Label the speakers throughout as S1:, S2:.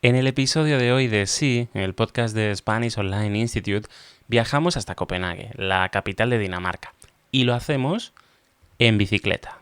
S1: En el episodio de hoy de Sí, el podcast de Spanish Online Institute, viajamos hasta Copenhague, la capital de Dinamarca, y lo hacemos en bicicleta.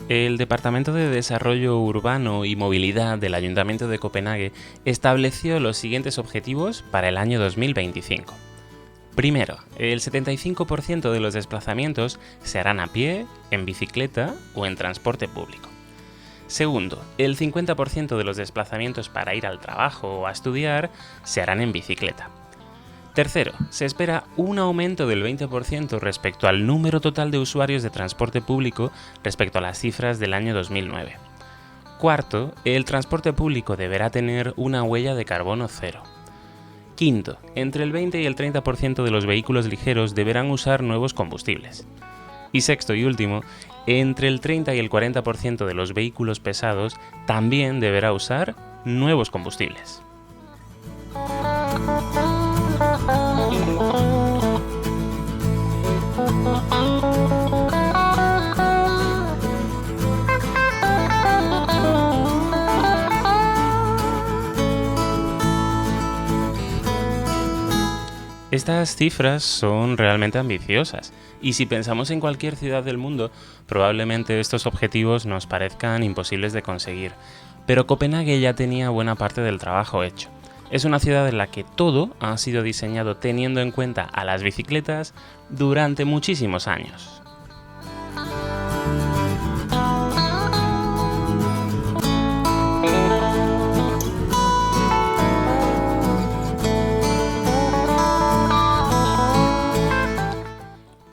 S1: El Departamento de Desarrollo Urbano y Movilidad del Ayuntamiento de Copenhague estableció los siguientes objetivos para el año 2025. Primero, el 75% de los desplazamientos se harán a pie, en bicicleta o en transporte público. Segundo, el 50% de los desplazamientos para ir al trabajo o a estudiar se harán en bicicleta. Tercero, se espera un aumento del 20% respecto al número total de usuarios de transporte público respecto a las cifras del año 2009. Cuarto, el transporte público deberá tener una huella de carbono cero. Quinto, entre el 20 y el 30% de los vehículos ligeros deberán usar nuevos combustibles. Y sexto y último, entre el 30 y el 40% de los vehículos pesados también deberá usar nuevos combustibles. Estas cifras son realmente ambiciosas, y si pensamos en cualquier ciudad del mundo, probablemente estos objetivos nos parezcan imposibles de conseguir. Pero Copenhague ya tenía buena parte del trabajo hecho. Es una ciudad en la que todo ha sido diseñado teniendo en cuenta a las bicicletas durante muchísimos años.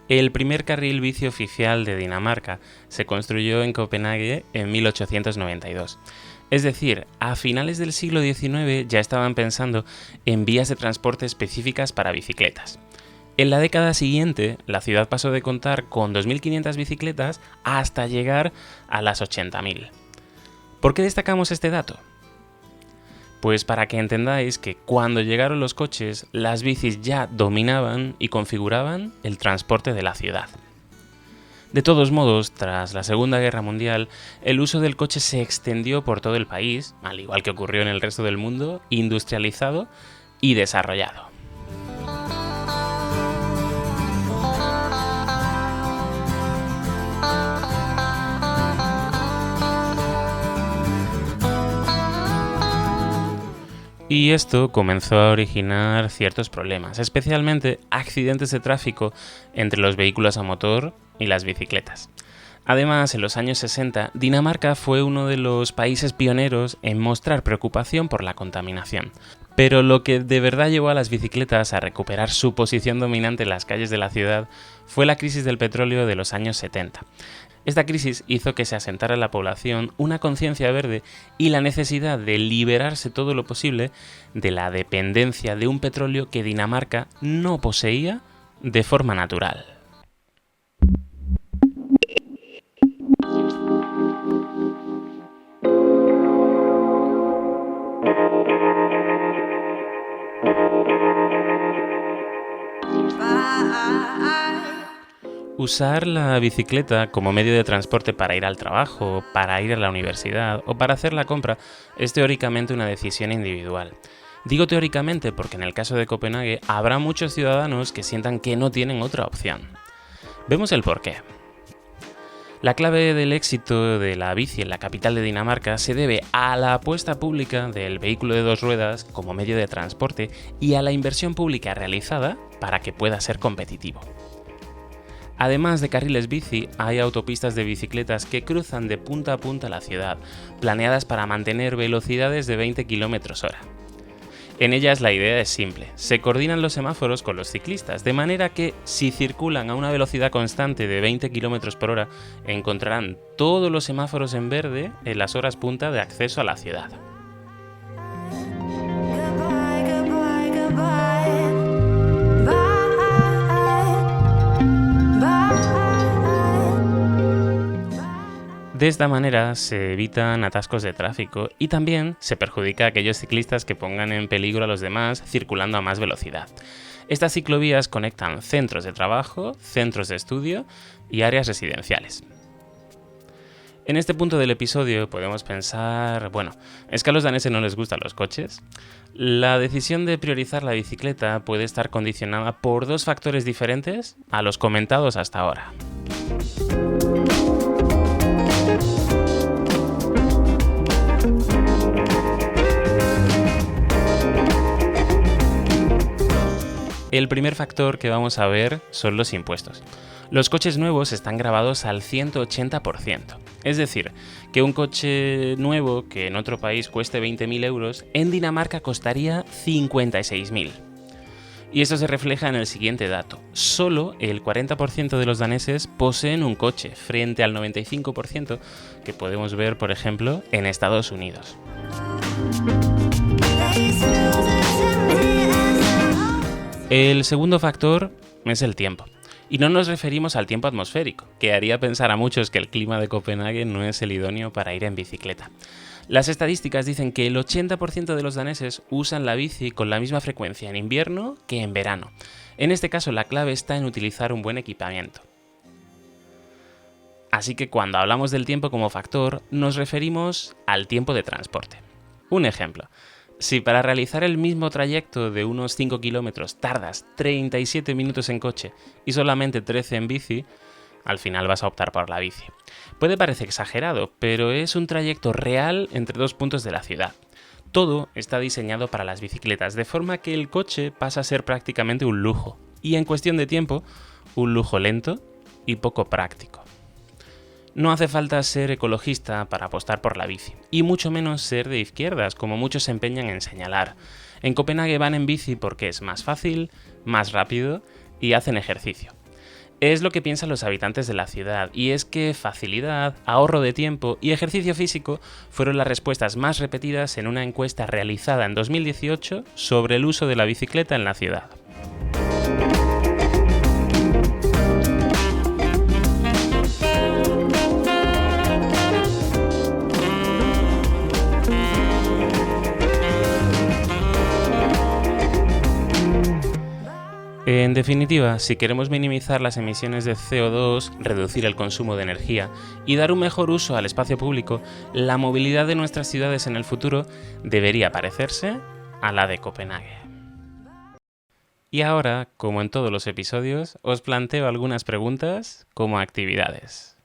S1: El primer carril bici oficial de Dinamarca se construyó en Copenhague en 1892. Es decir, a finales del siglo XIX ya estaban pensando en vías de transporte específicas para bicicletas. En la década siguiente, la ciudad pasó de contar con 2.500 bicicletas hasta llegar a las 80.000. ¿Por qué destacamos este dato? Pues para que entendáis que cuando llegaron los coches, las bicis ya dominaban y configuraban el transporte de la ciudad. De todos modos, tras la Segunda Guerra Mundial, el uso del coche se extendió por todo el país, al igual que ocurrió en el resto del mundo, industrializado y desarrollado. Y esto comenzó a originar ciertos problemas, especialmente accidentes de tráfico entre los vehículos a motor y las bicicletas. Además, en los años 60, Dinamarca fue uno de los países pioneros en mostrar preocupación por la contaminación. Pero lo que de verdad llevó a las bicicletas a recuperar su posición dominante en las calles de la ciudad fue la crisis del petróleo de los años 70. Esta crisis hizo que se asentara en la población una conciencia verde y la necesidad de liberarse todo lo posible de la dependencia de un petróleo que Dinamarca no poseía de forma natural. Usar la bicicleta como medio de transporte para ir al trabajo, para ir a la universidad o para hacer la compra es teóricamente una decisión individual. Digo teóricamente porque en el caso de Copenhague habrá muchos ciudadanos que sientan que no tienen otra opción. Vemos el porqué. La clave del éxito de la bici en la capital de Dinamarca se debe a la apuesta pública del vehículo de dos ruedas como medio de transporte y a la inversión pública realizada para que pueda ser competitivo. Además de carriles bici, hay autopistas de bicicletas que cruzan de punta a punta la ciudad, planeadas para mantener velocidades de 20 km/h. En ellas la idea es simple, se coordinan los semáforos con los ciclistas, de manera que si circulan a una velocidad constante de 20 km/h, encontrarán todos los semáforos en verde en las horas punta de acceso a la ciudad. De esta manera se evitan atascos de tráfico y también se perjudica a aquellos ciclistas que pongan en peligro a los demás circulando a más velocidad. Estas ciclovías conectan centros de trabajo, centros de estudio y áreas residenciales. En este punto del episodio podemos pensar, bueno, ¿es que a los daneses no les gustan los coches? La decisión de priorizar la bicicleta puede estar condicionada por dos factores diferentes a los comentados hasta ahora. El primer factor que vamos a ver son los impuestos. Los coches nuevos están grabados al 180%. Es decir, que un coche nuevo que en otro país cueste 20.000 euros, en Dinamarca costaría 56.000. Y esto se refleja en el siguiente dato. Solo el 40% de los daneses poseen un coche, frente al 95% que podemos ver, por ejemplo, en Estados Unidos. El segundo factor es el tiempo. Y no nos referimos al tiempo atmosférico, que haría pensar a muchos que el clima de Copenhague no es el idóneo para ir en bicicleta. Las estadísticas dicen que el 80% de los daneses usan la bici con la misma frecuencia en invierno que en verano. En este caso, la clave está en utilizar un buen equipamiento. Así que cuando hablamos del tiempo como factor, nos referimos al tiempo de transporte. Un ejemplo. Si para realizar el mismo trayecto de unos 5 kilómetros tardas 37 minutos en coche y solamente 13 en bici, al final vas a optar por la bici. Puede parecer exagerado, pero es un trayecto real entre dos puntos de la ciudad. Todo está diseñado para las bicicletas, de forma que el coche pasa a ser prácticamente un lujo, y en cuestión de tiempo, un lujo lento y poco práctico. No hace falta ser ecologista para apostar por la bici, y mucho menos ser de izquierdas, como muchos se empeñan en señalar. En Copenhague van en bici porque es más fácil, más rápido y hacen ejercicio. Es lo que piensan los habitantes de la ciudad, y es que facilidad, ahorro de tiempo y ejercicio físico fueron las respuestas más repetidas en una encuesta realizada en 2018 sobre el uso de la bicicleta en la ciudad. En definitiva, si queremos minimizar las emisiones de CO2, reducir el consumo de energía y dar un mejor uso al espacio público, la movilidad de nuestras ciudades en el futuro debería parecerse a la de Copenhague. Y ahora, como en todos los episodios, os planteo algunas preguntas como actividades.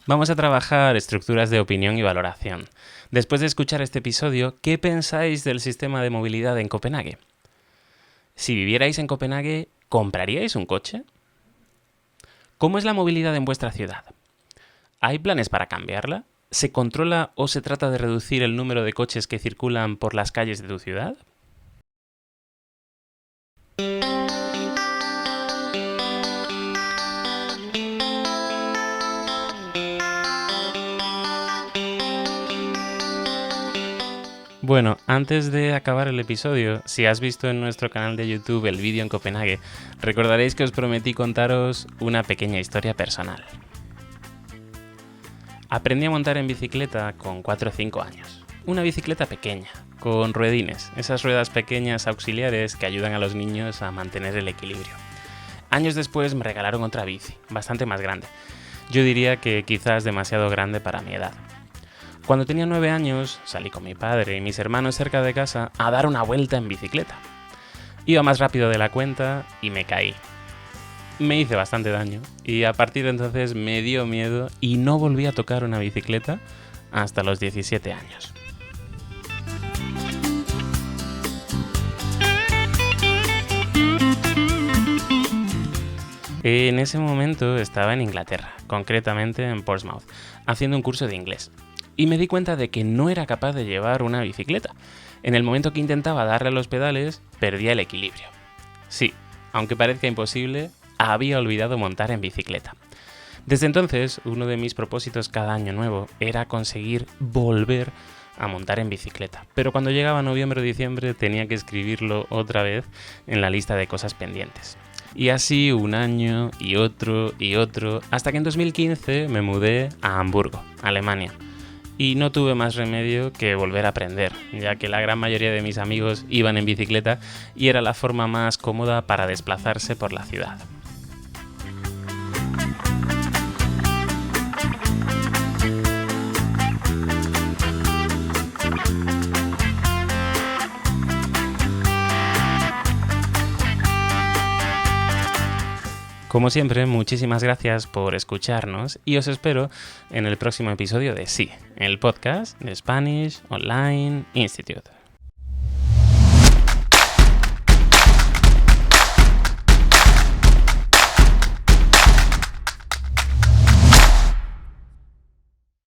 S1: Vamos a trabajar estructuras de opinión y valoración. Después de escuchar este episodio, ¿qué pensáis del sistema de movilidad en Copenhague? Si vivierais en Copenhague, ¿compraríais un coche? ¿Cómo es la movilidad en vuestra ciudad? ¿Hay planes para cambiarla? ¿Se controla o se trata de reducir el número de coches que circulan por las calles de tu ciudad? Bueno, antes de acabar el episodio, si has visto en nuestro canal de YouTube el vídeo en Copenhague, recordaréis que os prometí contaros una pequeña historia personal. Aprendí a montar en bicicleta con 4 o 5 años. Una bicicleta pequeña, con ruedines, esas ruedas pequeñas auxiliares que ayudan a los niños a mantener el equilibrio. Años después me regalaron otra bici, bastante más grande. Yo diría que quizás demasiado grande para mi edad. Cuando tenía 9 años, salí con mi padre y mis hermanos cerca de casa a dar una vuelta en bicicleta. Iba más rápido de la cuenta y me caí. Me hice bastante daño y a partir de entonces me dio miedo y no volví a tocar una bicicleta hasta los 17 años. En ese momento estaba en Inglaterra, concretamente en Portsmouth, haciendo un curso de inglés. Y me di cuenta de que no era capaz de llevar una bicicleta. En el momento que intentaba darle a los pedales, perdía el equilibrio. Sí, aunque parezca imposible, había olvidado montar en bicicleta. Desde entonces, uno de mis propósitos cada año nuevo era conseguir volver a montar en bicicleta. Pero cuando llegaba noviembre o diciembre tenía que escribirlo otra vez en la lista de cosas pendientes. Y así un año y otro, hasta que en 2015 me mudé a Hamburgo, Alemania. Y no tuve más remedio que volver a aprender, ya que la gran mayoría de mis amigos iban en bicicleta y era la forma más cómoda para desplazarse por la ciudad. Como siempre, muchísimas gracias por escucharnos y os espero en el próximo episodio de Sí, el podcast de Spanish Online Institute.